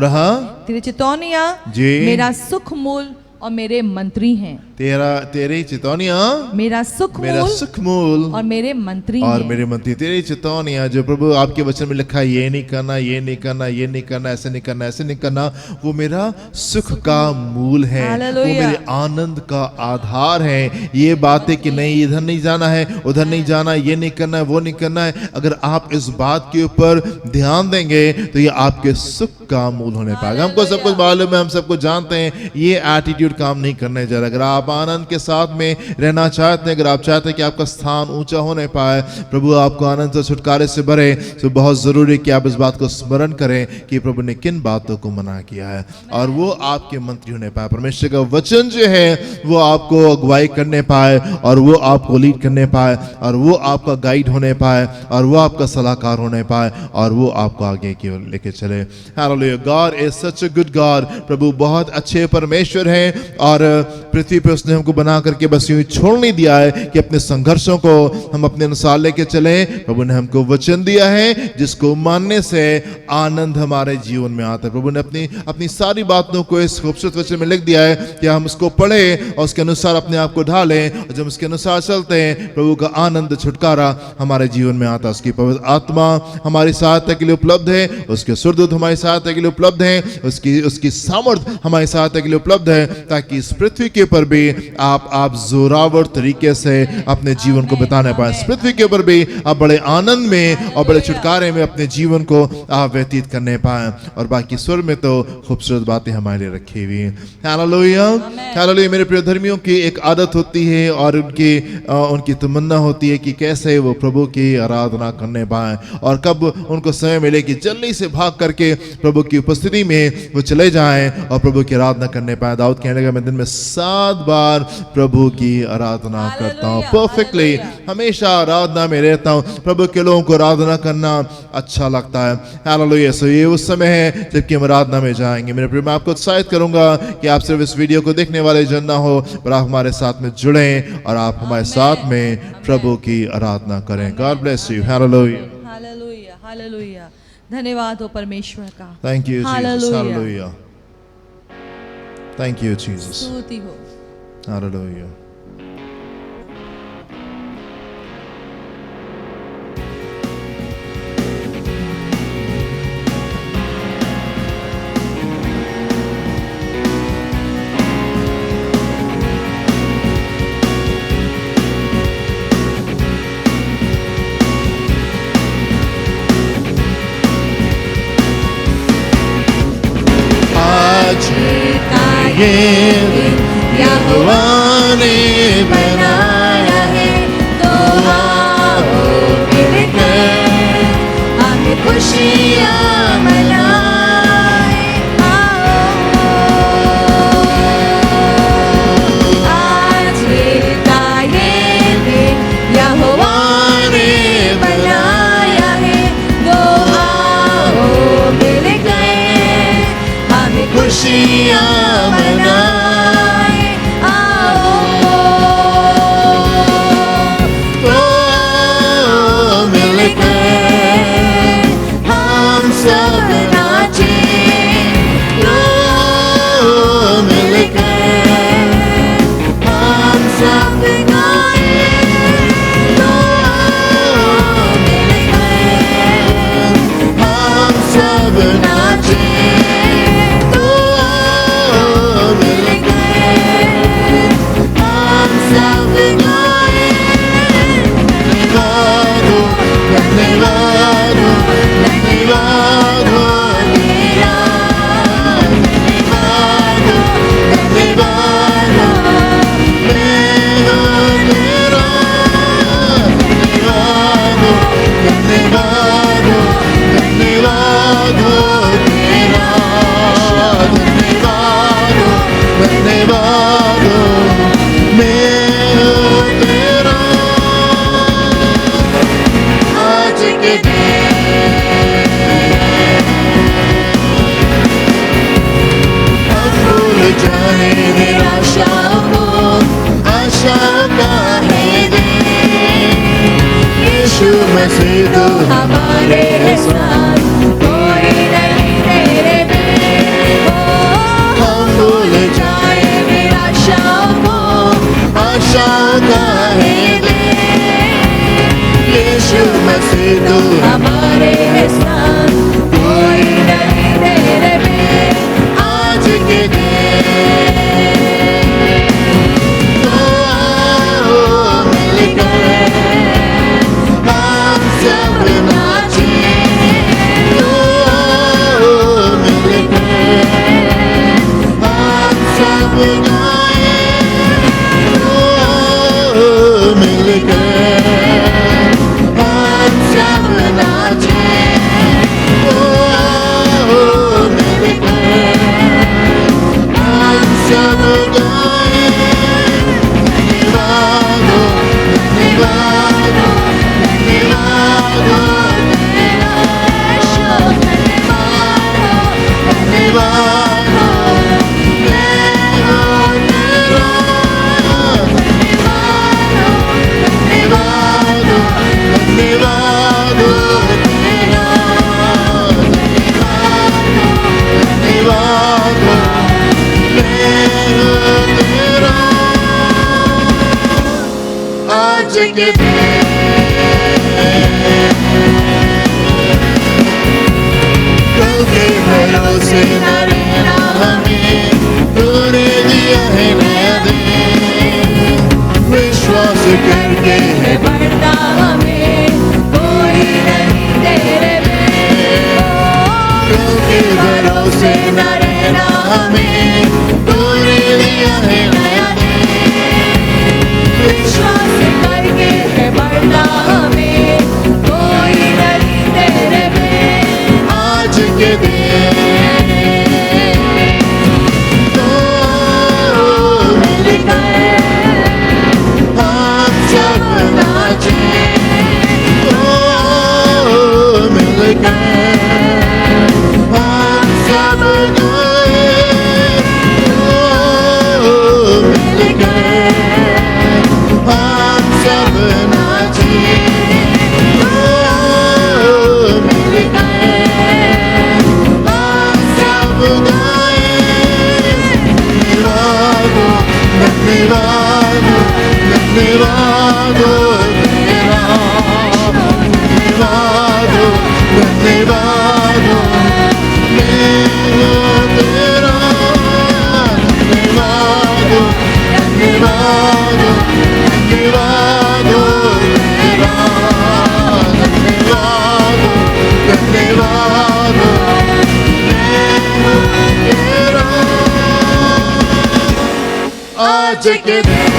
रहा। तेरी चितौनियां मेरा सुख मूल और मेरे मंत्री हैं। तेरी चितौनियां मेरा सुख मूल और मेरे मंत्री और हैं। मेरे मंत्री। तेरी चितौनियां जो प्रभु आपके वचन में लिखा है, ये नहीं करना, ये नहीं करना, ये नहीं करना, ऐसे नहीं करना, ऐसे नहीं करना, वो मेरा सुख का मूल है, वो मेरे आनंद का आधार है। ये बातें कि नहीं इधर नहीं जाना है, उधर नहीं जाना, ये नहीं करना है, वो नहीं करना है, अगर आप इस बात के ऊपर ध्यान देंगे तो ये आपके सुख का मूल होने पाएगा। हमको सब कुछ मालूम है, हम सब कुछ जानते हैं, ये एटीट्यूड काम नहीं करने जा रहा। अगर आप आनंद के साथ में रहना चाहते हैं, अगर आप चाहते हैं कि आपका स्थान ऊंचा होने पाए, प्रभु आपको आनंद और छुटकारे से भरे, तो बहुत जरूरी कि आप इस बात को स्मरण करें कि प्रभु ने किन बातों को मना किया है और वो आपके मंत्री होने पाए। परमेश्वर का वचन जो है वो आपको अगुवाई करने पाए और वो आपको लीड करने पाए और वो आपका गाइड होने पाए और वो आपका सलाहकार होने पाए और वो आपको आगे की ओर लेके चले। Hallelujah. God is such a good God. प्रभु बहुत अच्छे परमेश्वर हैं और पृथ्वी पे उसने हमको बना करके बस यूं ही छोड़ नहीं दिया है कि अपने संघर्षों को हम अपने अनुसार लेके चले। प्रभु ने हमको वचन दिया है जिसको मानने से आनंद हमारे जीवन में आता है। प्रभु ने अपनी सारी बातों को इस खूबसूरत वचन में लिख दिया है कि हम उसको पढ़े और उसके अनुसार अपने आप को ढालें और जब उसके अनुसार चलते हैं प्रभु का आनंद छुटकारा हमारे जीवन में आता है। उसकी पवित्र आत्मा हमारी सहायता के लिए उपलब्ध है, उसके सुरदूत हमारी सहायता के लिए उपलब्ध है, उसकी सामर्थ हमारी सहायता के लिए उपलब्ध है, ताकि इस पृथ्वी के ऊपर भी आप जोरावर तरीके से अपने जीवन को बिताने पाए। इस पृथ्वी के ऊपर भी आप बड़े आनंद में और बड़े छुटकारे में अपने जीवन को आप व्यतीत करने पाए। और बाकी स्वर में तो खूबसूरत बातें हमारे लिए रखी हुई हैं। Hallelujah, hallelujah. मेरे प्रिय धर्मियों की एक आदत होती है और उनकी तमन्ना होती है कि कैसे वो प्रभु की आराधना करने पाए और कब उनको समय मिले कि जल्दी से भाग करके प्रभु की उपस्थिति में वो चले जाएं और प्रभु की आराधना करने पाए। दाऊद कहने लगा, मैं दिन में 7 बार प्रभु की आराधना करता हूँ। परफेक्टली हमेशा आराधना में रहता हूँ। प्रभु के लोगों को आराधना करना अच्छा लगता है। हालेलुया। सो ये उस समय है जबकि हम आराधना में जाएंगे। मेरे प्रिय, मैं आपको उत्साहित करूंगा कि आप सिर्फ इस वीडियो को देखने वाले जन ना हो, पर आप हमारे साथ में जुड़ें और आप हमारे साथ में प्रभु की आराधना करें। God bless you. Hallelujah, hallelujah, hallelujah. धन्यवाद हो परमेश्वर का। Thank you Jesus. Hallelujah. Hallelujah. Thank you Jesus. स्तुति हो। हालेलुया। ये यहोवा ने बनाया है, तो आओ मिलकर हम खुशियाँ मनाएं। आज का ये दिन यहोवा ने बनाया है, तो आओ मिलकर धन्यवाद हो, धन्यवाद हो तेरा, धन्यवाद हो, धन्यवाद हो मैं हूँ तेरा। आज के दिन हम भूल जाए निराशाओं को, आशाओं का है दिन। यीशु मसीह तो हमारे साथ कोई नहीं तेरे बिन। हम भूल जाए निराशाओं को, आशाओं का है दिन। यीशु मसीह तो हमारे साथ कोई नहीं तेरे बिन। आज के दिन तो आओ मिलकर हम सब नाचें, तो आओ मिलकर हम सब गाएं, तो आओ मिलकर हम सब नाचें, तो आओ मिलकर हम सब गाएं। धन्यवाद हो, धन्यवाद हो, धन्यवाद हो तेरा, धन्यवाद हो मैं हूँ तेरा। धन्यवाद हो, धन्यवाद हो तेरा, धन्यवाद हो मैं हूँ तेरा। आज के दिन कल के भरोसे न रहना हमें, तूने दिया है नया दिन। विश्वास करके है बढ़ता हमें कोई नहीं तेरे बिन। कल के भरोसे न रहना हमें, तूने दिया है नया दिन। विश्वास करके है बढ़ता हमें कोई नहीं तेरे बिन। आज के दिन तो मिलकर हम सब नाचें, तो मिलकर हम सब गाएं, तो मिलकर हम सब नाचें, तो मिलकर हम सब गाएं। धन्यवाद हो, धन्यवाद हो, धन्यवाद हो तेरा, धन्यवाद हो, धन्यवाद हो मैं हूँ तेरा। धन्यवाद हो, धन्यवाद हो, धन्यवाद हो तेरा, धन्यवाद हो, धन्यवाद हो मैं हूँ तेरा। आज के दिन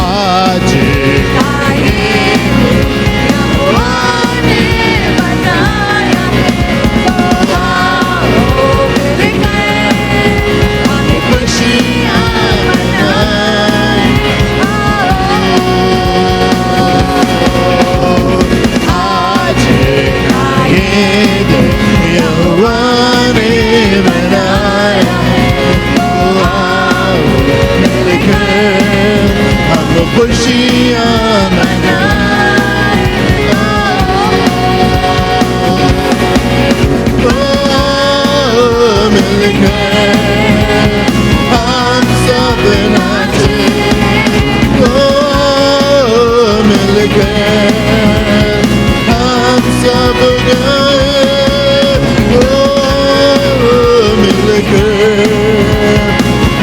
आज खुशियाँ मनाएं, मिलकर हम सब नाचें, मिलकर हम सब गाएं, मिलकर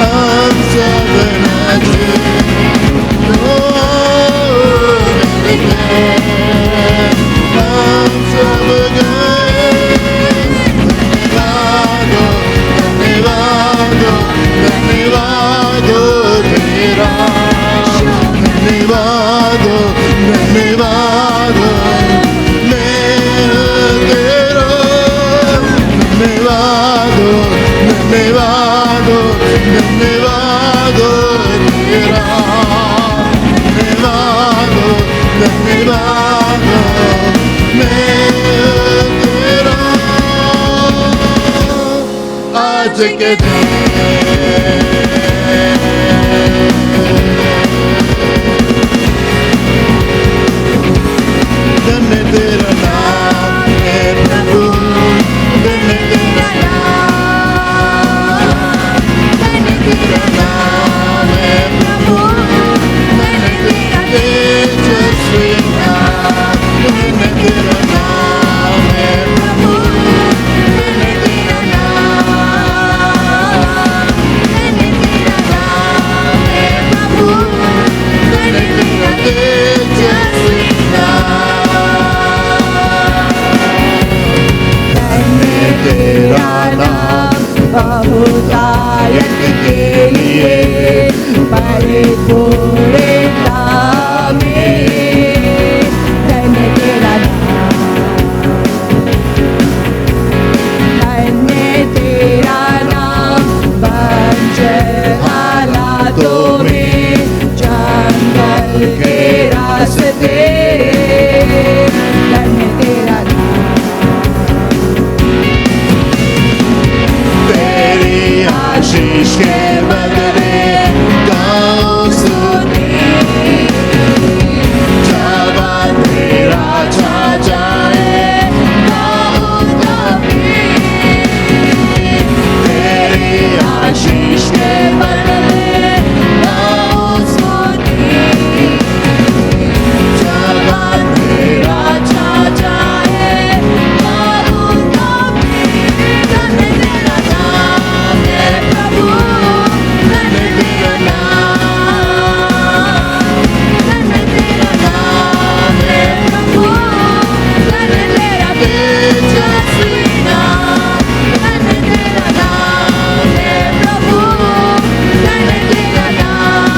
हम सब नाचें। राज के धन्य तेरा नाम है प्रभु, धन्य तेरा नाम, धन्य तेरा नाम है प्रभु, धन्य तेरा तेजस्वी नाम, धन्य तेरा नाम है प्रभु, धन्य तेरा नाम, धन्य तेरा नाम है प्रभु, धन्य तेरा तेजस्वी तेरा नाम बहुतायत के लिए परिपूर्णता में, धन्य तेरा नाम, धन्य तेरा नाम बंजर हालातों में जंगल के रास्ते, धन्य तेरा नाम, आशीष के बदले गाओ स्तुति, जब तेरा छा जाए गाओ तभी, तेरी आशीष के बदले गाओ स्तुति, जब तेरा छा जाए गाओ तभी, धन्य तेरा नाम है प्रभु, धन्य तेरा नाम, धन्य तेरा नाम है प्रभु, धन्य तेरा तेजस्वी नाम, धन्य तेरा नाम है प्रभु, धन्य तेरा नाम,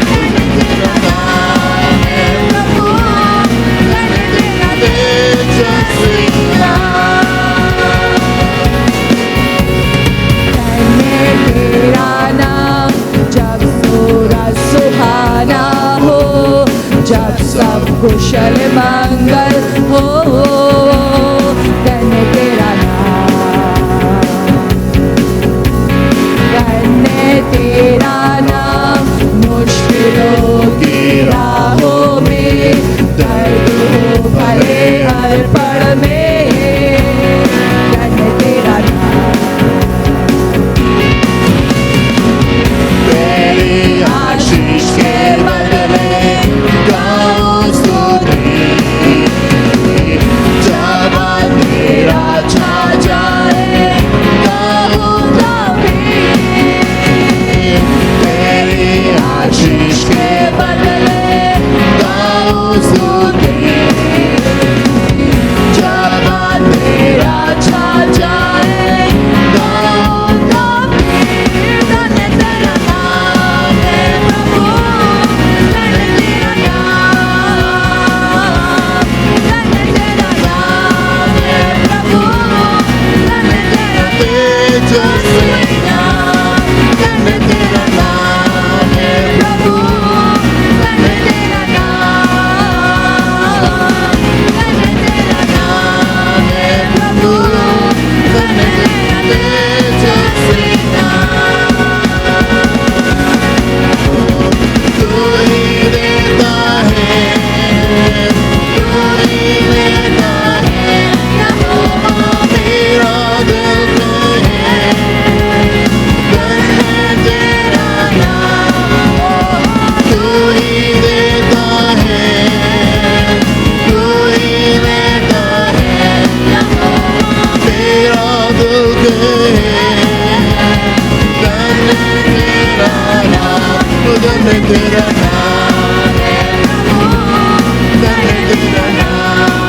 धन्य तेरा नाम है प्रभु, धन्य तेरा तेजस्वी नाम, धन्य तेरा नाम जब सूरज सुहाना हो, जब सब कुशल मंगल हो, धन्य तेरा नाम, धन्य तेरा नाम मुश्किलों की राहों में, दर्द हो भले हर पल में, धन्य तेरा नाम, तेरी आशीष के बदले गाओ स्तुति, जब तेरा छा जाए गाओ तभी, तेरी आशीष के बदले गाओ स्तुति, जब तेरा छा जाए गाओ तभी, धन्य तेरा नाम है प्रभु, धन्य तेरा नाम, धन्य तेरा नाम है प्रभु, धन्य तेरा तेजस्वी नाम, धन्य तेरा नाम है प्रभु, धन्य तेरा नाम, धन्य तेरा नाम है प्रभु, धन्य तेरा तेजस्वी नाम, तू ही देता है, तू ही देता है, यहोवा मेरा दिल कहे, धन्य तेरा नाम, तू ही देता है, तू ही देता है, यहोवा मेरा दिल कहे, धन्य तेरा नाम, धन्य तेरा नाम है प्रभु, धन्य तेरा नाम,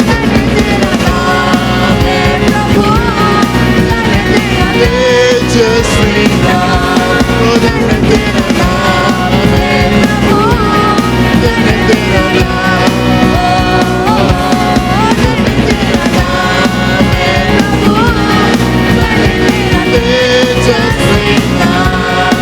धन्य तेरा नाम है प्रभु, धन्य तेरा तेजस्वी नाम, धन्य तेरा नाम है प्रभु, धन्य तेरा नाम, धन्य तेरा नाम है प्रभु, धन्य तेरा तेजस्वी नाम,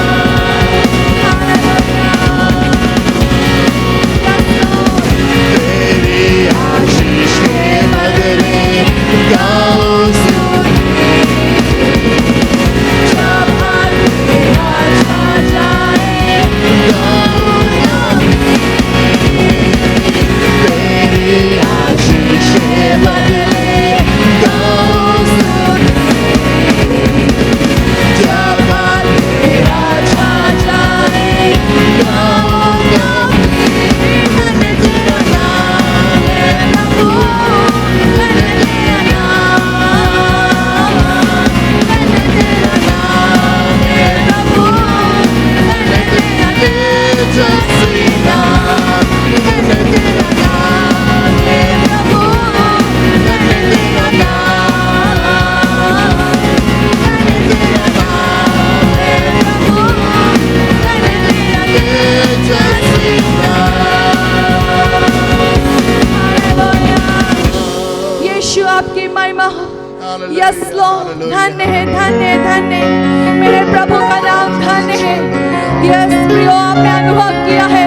किया है।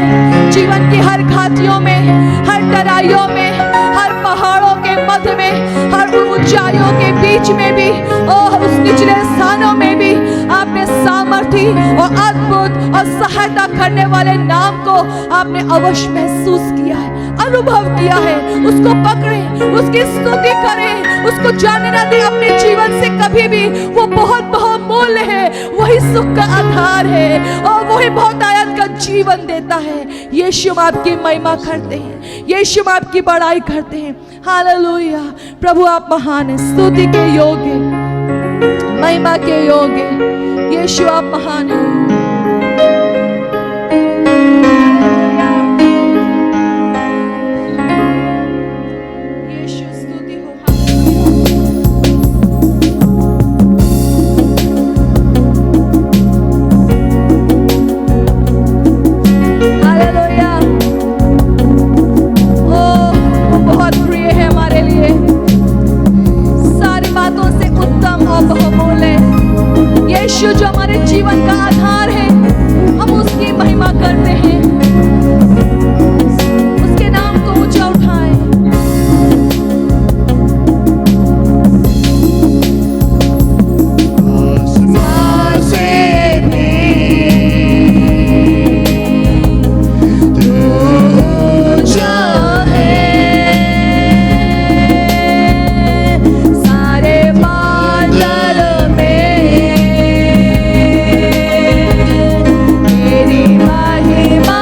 जीवन की हर घाटियों में, हर तराइयों में, हर पहाड़ों के मध्य में, हर ऊंचाइयों के बीच में भी और उस निचले स्थानों में भी आपने सामर्थी और अद्भुत और सहायता करने वाले नाम को आपने अवश्य महसूस किया है, अनुभव किया है। उसको पकड़े, उसकी स्तुति करें, उसको जाने ना दे अपने जीवन से कभी भी। वो बहुत बहुमूल्य है, वही सुख का आधार है और वही बहुतायत का जीवन देता है। यीशु हम आपकी महिमा करते हैं, यीशु हम आपकी बड़ाई करते हैं। हालेलुया। प्रभु आप महान हैं, स्तुति के योग्य, महिमा के योग्य। यीशु आप महान हैं। यीशु जो हमारे जीवन का आधार है, हम उसकी महिमा करते हैं, उसके नाम को ऊंचा उठाएं। आसमां से भी तू ऊंचा है, सारे बादल में महिमा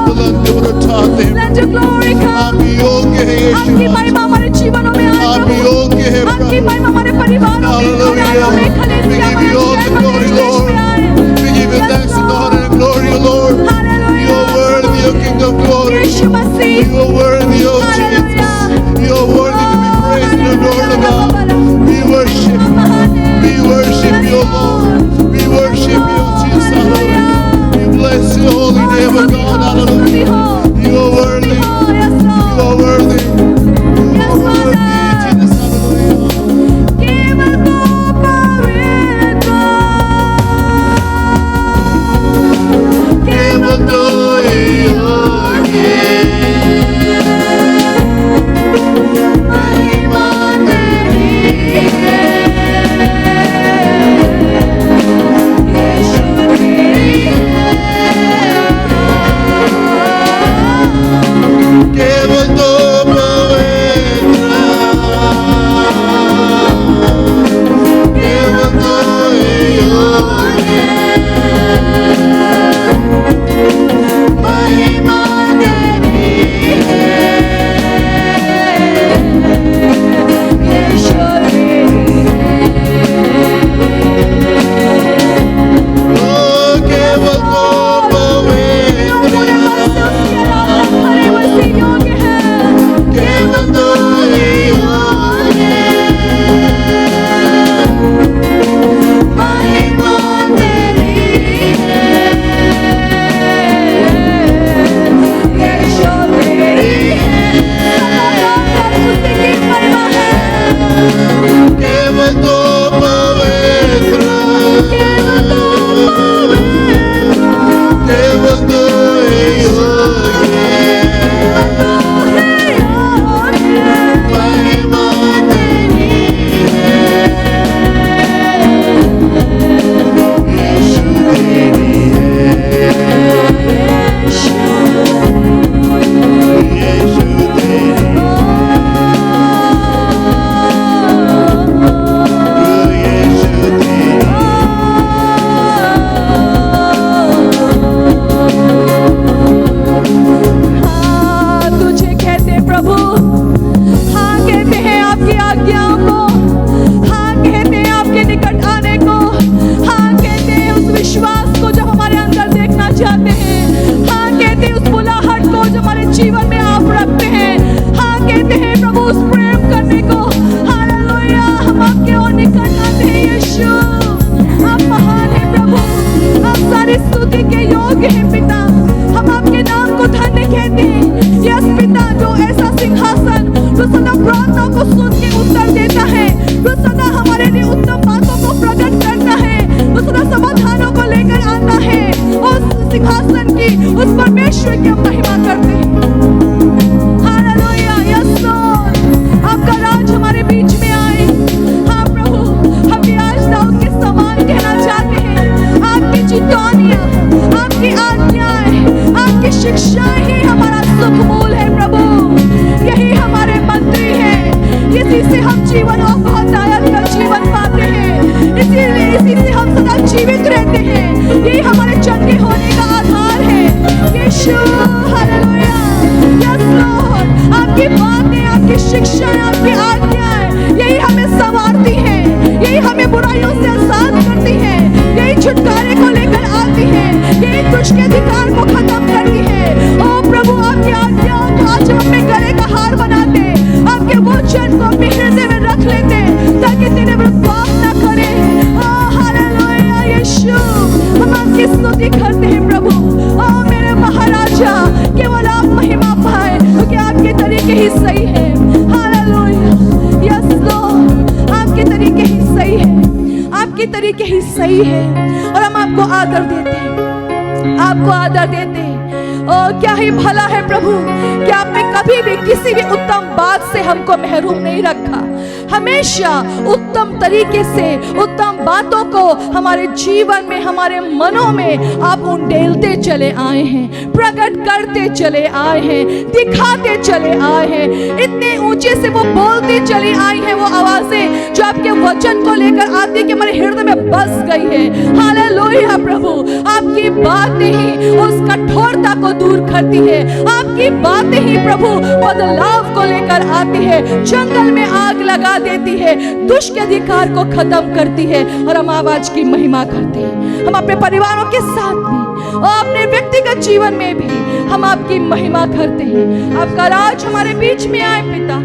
बुलंदी पर उठाते हैं। Let your glory come. आप योग्य हैं यीशु, आपकी महिमा हमारे जीवनों में आए आप प्रभु। योग्य हैं आपकी प्रभु। महिमा हमारे परिवारों में, घरानों में, We कलीसिया give में, you all the शहर में, glory, देश Lord. में आए। We give you Yes, thanks and Lord. honor and glory, Lord. Hallelujah. You are worthy, O King of glory. Yeshu Masih. You are worthy, O Jesus. You are worthy to be praised and adored, O God. We worship you. We worship you, Lord. We worship you, Jesus. Hallelujah. We bless your holy name, O God. Hallelujah. You are worthy. You are worthy. You are worthy, Jesus. Hallelujah. केवल तो पवित्र, केवल तू ही योग्य, महिमा तेरी है। यीशु तेरी है। केवल तू पवित्र, केवल तू ही योग्य, महिमा तेरी है। यीशु तेरी ओ केवल तू पूरे पवित्र, मन से उसकी आराधना करें, वैसे योग्य है। केवल तू ही योग्य, महिमा तेरी है। यीशु तेरी है। उसी की महिमा है। केवल तू पवित्र, केवल तू पवित्र, केवल तू ही योग्य, है योग्य। महिमा तेरी है। यीशु तेरी है, यीशु तेरी है, यीशु तेरी हाँ, तुझे कहते हैं प्रभु, हाँ कहते हैं आपकी आज्ञाओं को, हाँ कहते हैं आपके निकट आने को, हाँ कहते हैं उस विश्वास को जो हमारे अंदर देखना चाहते हैं, हाँ कहते हैं उस बुलाहट को जो हमारे जीवन में आप रखते हैं, हाँ कहते हैं प्रभु उस प्रेम करने को। हालेलुया, हम आपके और निकट आते हैं यीशु। आप महान हैं प्रभु, आप सारी स्तुति के योग्य हैं पिता। हम आपके नाम को धन्य कहते हैं। यस पिता, जो ऐसा सिंहासन जो सदा प्रार्थना को सुन के उत्तर देता है, जो सदा हमारे लिए उत्तम बातों को प्रकट करता है, जो सदा समाधानों को लेकर आता है, उस सिंहासन की, उस परमेश्वर की हम महिमा करते हैं। हालेलुया, यस लॉर्ड, आपका राज हमारे बीच में आए। हाँ प्रभु, हम भी आज दाऊद के समान कहना चाहते हैं। आपकी चितौनियां, आपकी आज्ञाएं, आपकी शिक्षाएं ही हमारा सुख मूल है प्रभु। यही हमारे मंत्री हैं। इसी से हम जीवन और बहुतायत का जीवन पाते हैं। इसीलिए इसी से हम सदा जीवित रहते हैं। यही हमारे चंगे होने का आधार है। यीशु, हालेलुया, यस लॉर्ड, आपकी बातें, आपकी शिक्षाएं, आपकी आज्ञाएं, यही हमें संवारती हैं। यही हमें बुराइयों से आजाद करती हैं। यही छुटकारे को लेकर आती हैं। यही दुष्ट के अधिकार को खत्म करती है। ओ प्रभु, आपकी आज्ञाओं को आज हम अपने गले का हार बनाते, आपके वचन को अपने हृदय में रख लेते, ताकि तेरे विरुद्ध पाप न करें। ओ हालेलुया यीशु, हम आपकी स्तुति करते हैं प्रभु। ओ मेरे महाराजा, केवल आप महिमा पाए, क्योंकि आपके तरीके ही सही है। हालेलुया, यस लॉर्ड, आपके तरीके ही सही है। आपके तरीके ही सही है, और हम आपको आदर देते हैं, आपको आदर देते हैं। और क्या ही भला है प्रभु कि आपने कभी भी किसी भी उत्तम बात से हमको महरूम नहीं रखा। हमेशा उत्तम तरीके से उत्तम बातों को हमारे जीवन में, हमारे मनों में आप उंडेलते चले आए हैं, प्रकट करते चले आए हैं, दिखाते चले आए हैं। इतने ऊंचे से वो बोलती चली आई हैं, वो आवाजें जो आपके वचन को लेकर आती कि हमारे हृदय में बस गई है। हालेलुया प्रभु, आपकी बात ही उस कठोरता को को दूर करती है। आपकी बातें ही प्रभु बदलाव को लेकर आती है, जंगल में आग लगा देती है, दुष्ट के अधिकार को खत्म करती है और हम आवाज की महिमा करते हैं। हम अपने परिवारों के साथ भी और अपने व्यक्तिगत जीवन में भी हम आपकी महिमा करते हैं। आपका राज हमारे बीच में आए पिता,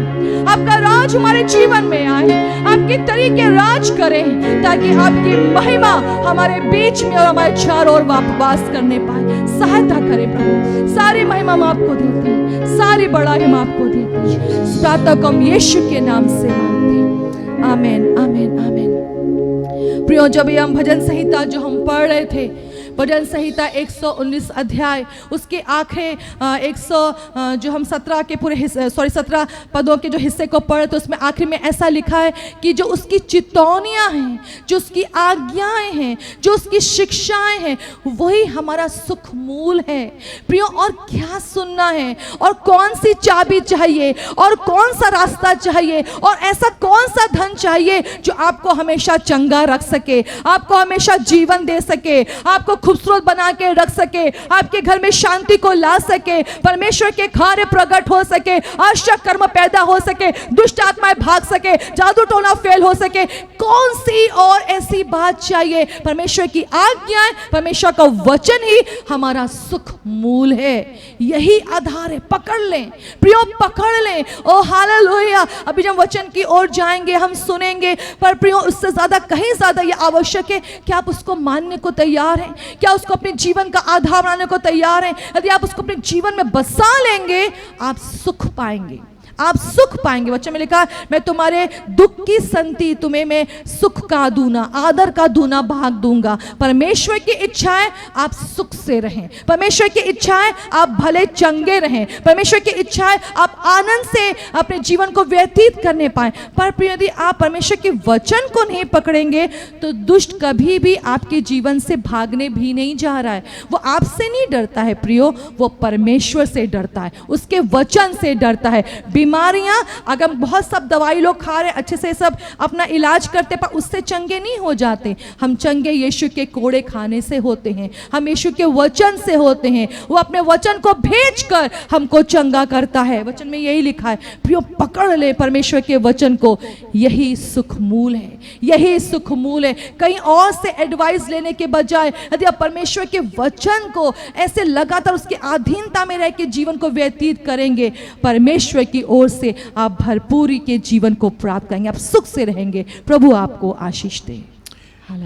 आपका राज हमारे जीवन में आए, आपके तरीके राज करें ताकि आपकी महिमा हमारे बीच में और हमारे चारों ओर वास करने पाए। सहायता करें प्रभु। सारी महिमा हम आपको देते हैं, सारी बड़ाई हम आपको देते हैं। इस प्रार्थना को हम यीशु के नाम से मांगते हैं। आमीन, आमीन, आमीन। प्रियो, जब ये हम भजन संहिता जो हम पढ़ रहे थे, भजन संहिता 119 अध्याय, उसके आखिरी 100 जो हम 17 के पूरे 17 पदों के जो हिस्से को पढ़े तो उसमें आखिर में ऐसा लिखा है कि जो उसकी चितौनियां हैं, जो उसकी आज्ञाएं हैं, जो उसकी शिक्षाएं हैं, वही हमारा सुख मूल है। प्रियो, और क्या सुनना है और कौन सी चाबी चाहिए और कौन सा रास्ता चाहिए और ऐसा कौन सा धन चाहिए जो आपको हमेशा चंगा रख सके, आपको हमेशा जीवन दे सके, आपको खूबसूरत बना के रख सके, आपके घर में शांति को ला सके, परमेश्वर के कार्य प्रकट हो सके, आश्चर्य कर्म पैदा हो सके, दुष्ट आत्माएं भाग सके, जादू टोना फेल हो सके। कौन सी और ऐसी बात चाहिए? परमेश्वर की आज्ञाएं, परमेश्वर का वचन ही हमारा सुख मूल है। यही आधार है। पकड़ लें प्रियो, पकड़ लें। ओ हालेलुया। अभी जब वचन की ओर जाएंगे, हम सुनेंगे, पर प्रियो उससे ज्यादा, कहीं ज्यादा यह आवश्यक है कि आप उसको मानने को तैयार हैं, क्या उसको अपने जीवन का आधार बनाने को तैयार हैं। यदि आप उसको अपने जीवन में बसा लेंगे, आप सुख पाएंगे, आप सुख पाएंगे। वचन में लिखा, मैं तुम्हारे दुख की संति तुम्हें मैं सुख का दूना, आदर का दूना भाग दूंगा। परमेश्वर की इच्छाएं आप सुख से रहें, परमेश्वर की इच्छाएं आप भले चंगे रहें, परमेश्वर की इच्छाएं आप आनंद से अपने जीवन को व्यतीत करने पाए। पर यदि आप परमेश्वर के वचन को नहीं पकड़ेंगे तो दुष्ट कभी भी आपके जीवन से भागने भी नहीं जा रहा है। वो आपसे नहीं डरता है प्रियो, वो परमेश्वर से डरता है, उसके वचन से डरता है। बीमारियां, अगर बहुत सब दवाई लोग खा रहे, अच्छे से सब अपना इलाज करते, पर उससे चंगे नहीं हो जाते। हम चंगे यीशु के कोड़े खाने से होते हैं, हम यीशु के वचन से होते हैं। वो अपने वचन को भेजकर हमको चंगा करता है। वचन में यही लिखा है। प्रियो, पकड़ ले परमेश्वर के वचन को, यही सुख मूल है, यही सुख मूल है। कहीं और से एडवाइस लेने के बजाय यदि आप परमेश्वर के वचन को ऐसे लगातार उसके अधीनता में रह के जीवन को व्यतीत करेंगे, परमेश्वर की ओर से आप भरपूरी के जीवन को प्राप्त करेंगे, आप सुख से रहेंगे। प्रभु आपको आशीष दे।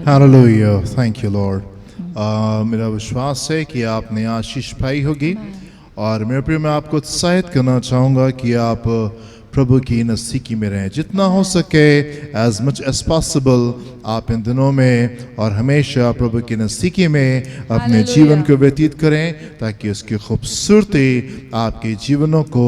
Hallelujah, thank you Lord. मेरा विश्वास है कि आपने आशीष पाई होगी और मेरे प्रिय, मैं आपको उत्साहित करना चाहूँगा कि आप प्रभु की नज़दीकी में रहें, जितना हो सके, एज मच एज पॉसिबल आप इन दिनों में और हमेशा प्रभु की नज़दीकी में अपने जीवन को व्यतीत करें, ताकि उसकी खूबसूरती आपके जीवनों को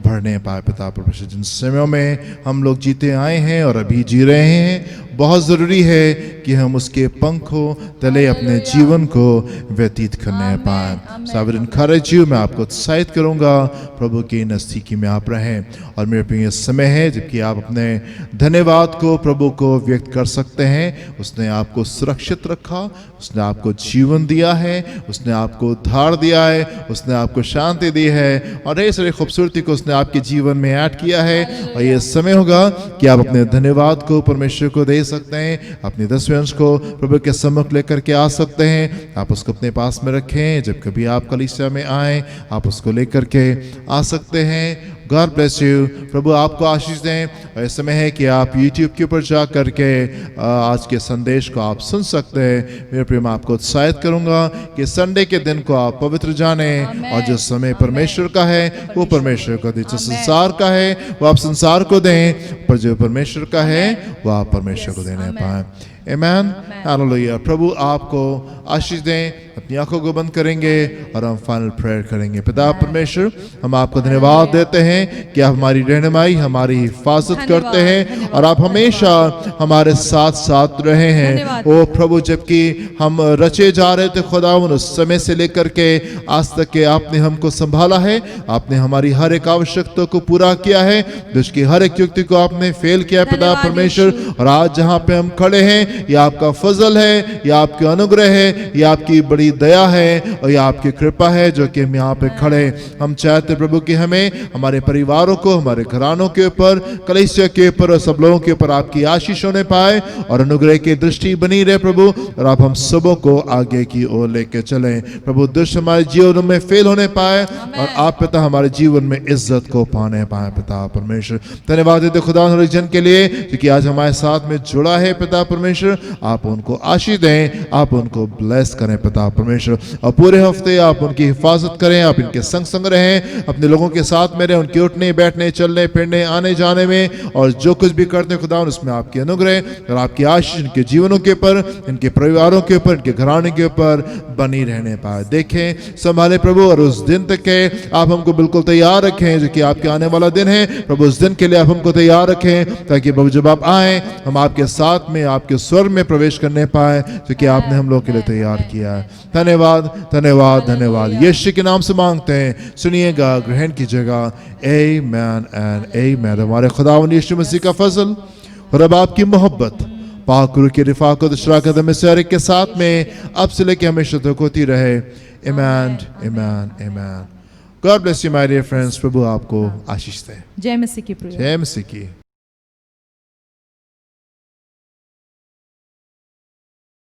भरने पाए। पिता परमेश्वर, जिन समयों में हम लोग जीते आए हैं और अभी जी रहे हैं, बहुत ज़रूरी है कि हम उसके पंखों तले अपने जीवन को व्यतीत करने पाएँ। सो आई विल एनकरेज यू, मैं आपको उत्साहित करूँगा, प्रभु की नज़दीकी में आप रहें। और मेरे प्रिय, समय है जबकि आप अपने धन्यवाद को प्रभु को व्यक्त कर सकते हैं। उसने आपको सुरक्षित रखा, उसने आपको जीवन दिया है, उसने आपको उद्धार दिया है, उसने आपको शांति दी है और ढेर सारी खूबसूरती को उसने आपके जीवन में ऐड किया है। और ये समय होगा कि आप अपने धन्यवाद को परमेश्वर को दे सकते हैं, अपने दसवें अंश को प्रभु के सम्मुख लेकर के आ सकते हैं। आप उसको अपने पास में रखें, जब कभी आप कलीसिया में आए आप उसको लेकर के आ सकते हैं। गॉड ब्लेस यू, प्रभु आपको आशीष दें। और इस समय है कि आप YouTube के ऊपर जा करके आज के संदेश को आप सुन सकते हैं। मेरे प्रिय, मैं आपको उत्साहित करूंगा कि संडे के दिन को आप पवित्र जाने और जो समय परमेश्वर का है वो परमेश्वर को दें, जो संसार का है वो आप संसार को दें, पर जो परमेश्वर का है वो आप परमेश्वर को देने पाएं। आमीन, हालेलुया। प्रभु आपको आशीष दें। अपनी आंखों को बंद करेंगे और हम फाइनल प्रेयर करेंगे। पिता परमेश्वर, हम आपको धन्यवाद देते हैं कि आप हमारी रहनुमाई, हमारी हिफाजत करते हैं और आप हमेशा हमारे साथ साथ रहे हैं। ओ प्रभु, जबकि हम रचे जा रहे थे खुदावन, उस समय से लेकर के आज तक के आपने हमको संभाला है, आपने हमारी हर एक आवश्यकता को पूरा किया है, दुष्ट की हर एक युक्ति को आपने फेल किया पिता परमेश्वर। और आज जहाँ पे हम खड़े हैं ये आपका फजल है, ये आपके अनुग्रह है, ये आपकी बड़ी दया है और ये आपकी कृपा है जो कि हम यहाँ पे खड़े। हम चाहते प्रभु कि हमें, हमारे परिवारों को, हमारे घरानों के ऊपर, कलीसिया के ऊपर और सब लोगों के ऊपर आपकी आशीष होने पाए और अनुग्रह की दृष्टि बनी रहे प्रभु, और आप हम सबों को आगे की ओर लेके चलें प्रभु। दुष्ट हमारे जीवन में फेल होने पाए और आप पिता हमारे जीवन में इज्जत को पाने पाए पिता परमेश्वर। धन्यवाद देते खुदा हर जन के लिए क्योंकि आज हमारे साथ में जुड़ा है पिता परमेश्वर। आप उनको आशीष दें, आप उनको ब्लेस करें पिता परमेश्वर, और पूरे हफ्ते आप उनकी हिफाजत करें, आप इनके संग संग रहें, अपने लोगों के साथ में रहें, उनके उठने बैठने चलने फिरने आने जाने में और जो कुछ भी करते हैं खुदा उसमें आपकी अनुग्रह और आपकी आशीष इनके जीवनों के ऊपर, इनके परिवारों के ऊपर, इनके घराने के ऊपर बनी रहने पाए। देखें, संभाले प्रभु, और उस दिन तक के आप हमको बिल्कुल तैयार रखें जो कि आपके आने वाला दिन है प्रभु। उस दिन के लिए आप हमको तैयार रखें ताकि प्रभु जब आप आए हम आपके साथ में आपके स्वर्ग में प्रवेश करने पाए जो कि आपने हम लोग के लिए तैयार किया है। धन्यवाद धन्यवाद धन्यवाद, यीशु के नाम से मांगते हैं, सुनिएगा, ग्रहण कीजिएगा। आमीन एंड आमीन। हमारे खुदावंद यीशु मसीह का फजल और अब आपकी मोहब्बत, पाक रूह की रिफाकत शराकत में से हर एक के साथ में अब से लेके हमेशा तक होती रहे। आमीन आमीन आमीन। God bless you my dear friends. प्रभु आपको आशीष दे। जय मसीह की प्रिय। जय मसीह की।